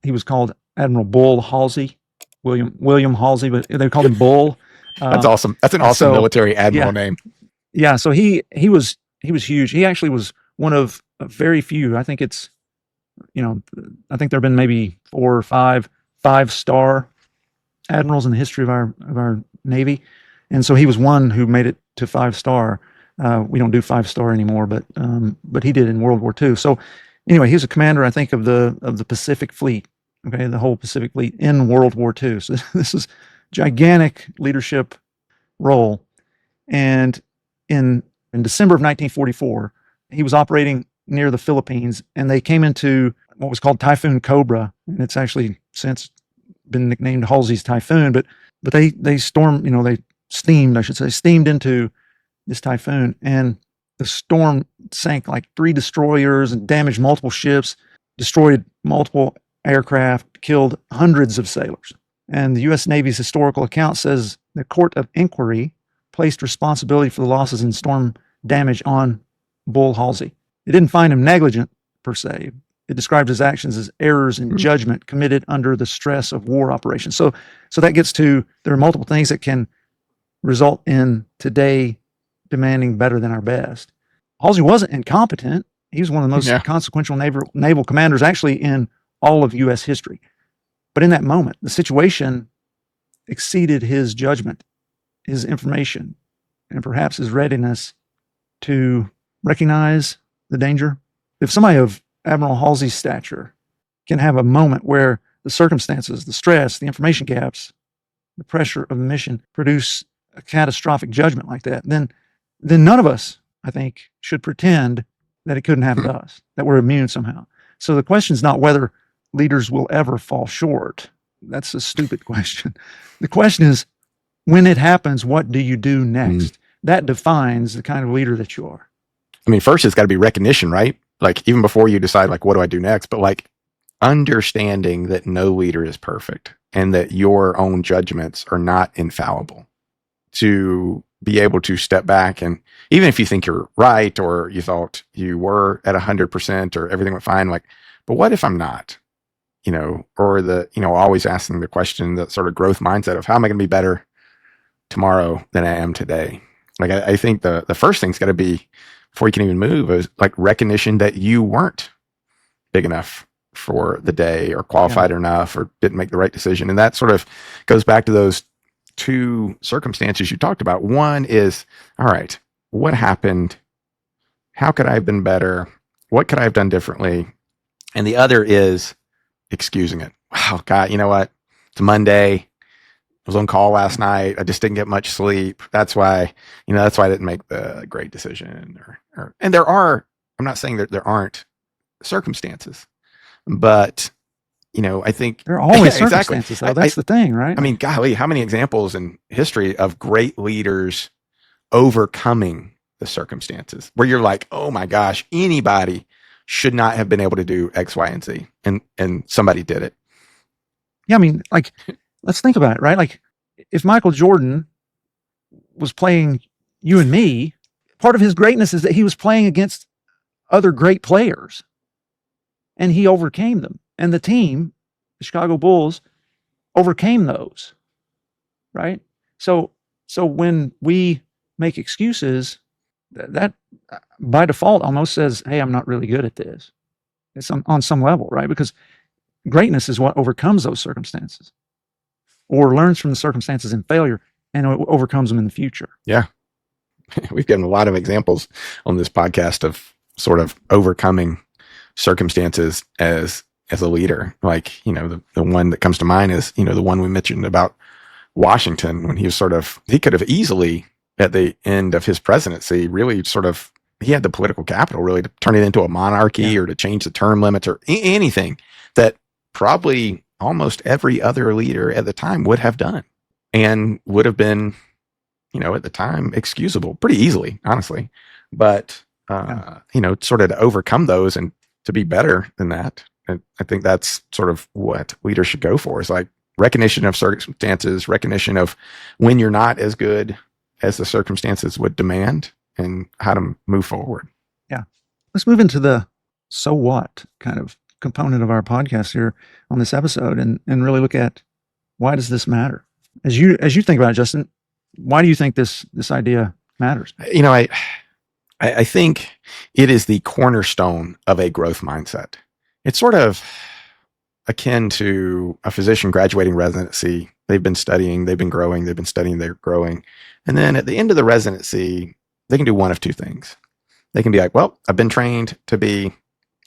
he was called Admiral Bull Halsey, William Halsey, but they called him Bull. That's awesome. That's an awesome military admiral name. Yeah. So he was huge. He actually was one of very few. I think it's, I think there have been maybe 4 or 5-star admirals in the history of our Navy. And so he was one who made it to 5-star. We don't do 5-star anymore, but he did in World War II. So anyway, he was a commander, I think, of the Pacific Fleet. Okay, the whole Pacific Fleet in World War II. So this is gigantic leadership role. And in December of 1944, he was operating near the Philippines, and they came into what was called Typhoon Cobra, and it's actually since been nicknamed Halsey's Typhoon. But they stormed, they steamed into this typhoon, and the storm sank like 3 destroyers and damaged multiple ships, destroyed multiple aircraft, killed hundreds of sailors. And the U.S. Navy's historical account says the Court of Inquiry placed responsibility for the losses and storm damage on Bull Halsey. It didn't find him negligent per se. It described his actions as errors in judgment committed under the stress of war operations. So that gets to, there are multiple things that can result in today demanding better than our best. Halsey wasn't incompetent. He was one of the most consequential naval commanders actually in all of U.S. history. But in that moment, the situation exceeded his judgment, his information, and perhaps his readiness to recognize the danger. If somebody of Admiral Halsey's stature can have a moment where the circumstances, the stress, the information gaps, the pressure of the mission produce a catastrophic judgment like that, then none of us, I think, should pretend that it couldn't happen to us, that we're immune somehow. So the question is not whether leaders will ever fall short. That's a stupid question. The question is, when it happens, what do you do next? That defines the kind of leader that you are. I mean, first it's got to be recognition, right? Like even before you decide, like, what do I do next? But like understanding that no leader is perfect and that your own judgments are not infallible. To be able to step back, and even if you think you're right or you thought you were at 100% or everything went fine, like, but what if I'm not? Or always asking the question, that sort of growth mindset of how am I going to be better tomorrow than I am today? Like, I think the first thing's got to be, before you can even move, is like recognition that you weren't big enough for the day or qualified enough or didn't make the right decision. And that sort of goes back to those 2 circumstances you talked about. One is, all right, what happened? How could I have been better? What could I have done differently? And the other is excusing it. Wow, God, you know what? It's Monday. I was on call last night. I just didn't get much sleep. That's why I didn't make the great decision. And there are, I'm not saying that there aren't circumstances, but I think there are always circumstances, though. That's the thing, right? I mean, golly, how many examples in history of great leaders overcoming the circumstances where you're like, oh my gosh, anybody should not have been able to do X, Y, and Z, and somebody did it. Yeah, I mean, like, let's think about it, right? Like, if Michael Jordan was playing you and me, part of his greatness is that he was playing against other great players, and he overcame them. And the team, the Chicago Bulls, overcame those, right? So when we make excuses, that by default almost says, hey, I'm not really good at this. It's on some level, right? Because greatness is what overcomes those circumstances or learns from the circumstances in failure and overcomes them in the future. Yeah. We've given a lot of examples on this podcast of sort of overcoming circumstances as a leader. Like, the one that comes to mind is, the one we mentioned about Washington, when he could have easily at the end of his presidency, really he had the political capital really to turn it into a monarchy or to change the term limits or anything that probably almost every other leader at the time would have done and would have been, at the time excusable pretty easily, honestly. But, sort of to overcome those and to be better than that. And I think that's sort of what leaders should go for, is like recognition of circumstances, recognition of when you're not as good as the circumstances would demand, and how to move forward. Yeah. Let's move into the so what kind of component of our podcast here on this episode, and really look at, why does this matter? As you think about it, Justin, why do you think this idea matters? You know, I think it is the cornerstone of a growth mindset. It's sort of akin to a physician graduating residency. They've been studying, they've been growing, they've been studying, they're growing. And then at the end of the residency, they can do one of two things. They can be like, well, I've been trained to be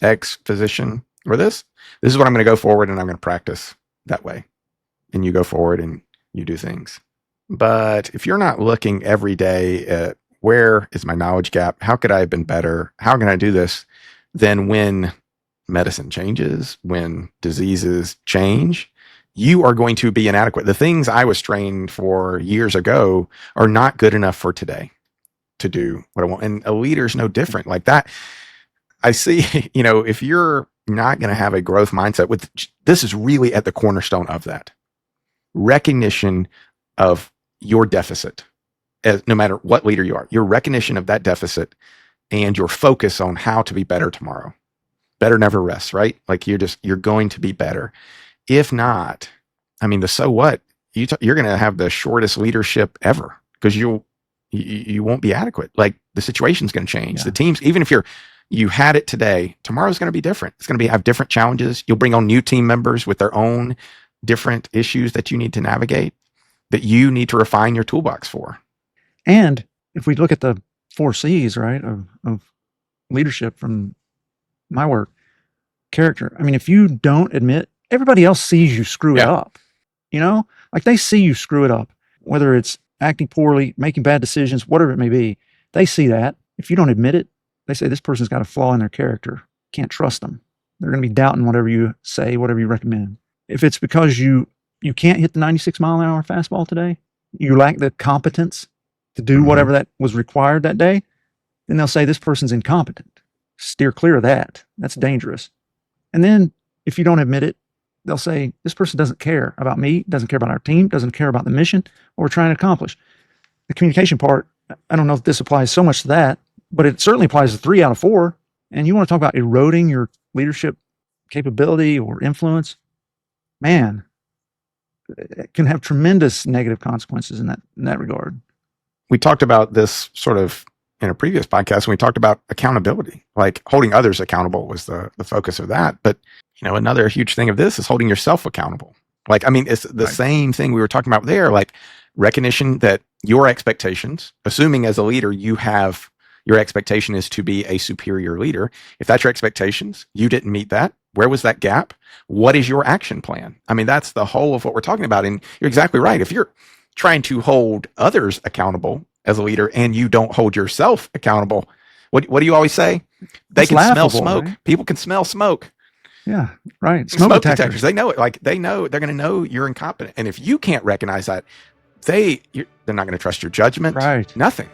X physician or this is what I'm going to go forward, and I'm going to practice that way. And you go forward and you do things. But if you're not looking every day at, where is my knowledge gap? How could I have been better? How can I do this? Then when medicine changes, when diseases change, you are going to be inadequate. The things I was trained for years ago are not good enough for today to do what I want. And a leader's no different like that. I see, if you're not going to have a growth mindset, this is really at the cornerstone of that. Recognition of your deficit, no matter what leader you are, your recognition of that deficit and your focus on how to be better tomorrow. Better never rests, right? Like you're going to be better. If not, the so what? You're going to have the shortest leadership ever, because you won't be adequate. Like the situation's going to change. Yeah. The teams, even if you had it today, tomorrow's going to be different. It's going to have different challenges. You'll bring on new team members with their own different issues that you need to navigate, that you need to refine your toolbox for. And if we look at the 4 C's, right, of leadership from my work, character. If you don't admit, everybody else sees you screw it up. Like they see you screw it up, whether it's acting poorly, making bad decisions, whatever it may be. They see that. If you don't admit it, they say this person's got a flaw in their character. Can't trust them. They're going to be doubting whatever you say, whatever you recommend. If it's because you can't hit the 96 mile an hour fastball today, you lack the competence to do whatever that was required that day, then they'll say this person's incompetent. Steer clear of that. That's dangerous. And then if you don't admit it, they'll say this person doesn't care about me, doesn't care about our team, doesn't care about the mission, what we're trying to accomplish. The communication part, I don't know if this applies so much to that, but it certainly applies to 3 out of 4. And you want to talk about eroding your leadership capability or influence, man, it can have tremendous negative consequences in that regard. We talked about this sort of in a previous podcast when we talked about accountability, like holding others accountable was the focus of that. But, another huge thing of this is holding yourself accountable. Like, it's the same thing we were talking about there, like recognition that your expectations, assuming as a leader, your expectation is to be a superior leader. If that's your expectations, you didn't meet that. Where was that gap? What is your action plan? That's the whole of what we're talking about. And you're exactly right. If you're trying to hold others accountable as a leader and you don't hold yourself accountable, what do you always say? They can smell smoke. Right? People can smell smoke. Yeah, right. Smoke detectors. They know it. Like they're going to know you're incompetent. And if you can't recognize that, they're not going to trust your judgment. Right. Nothing.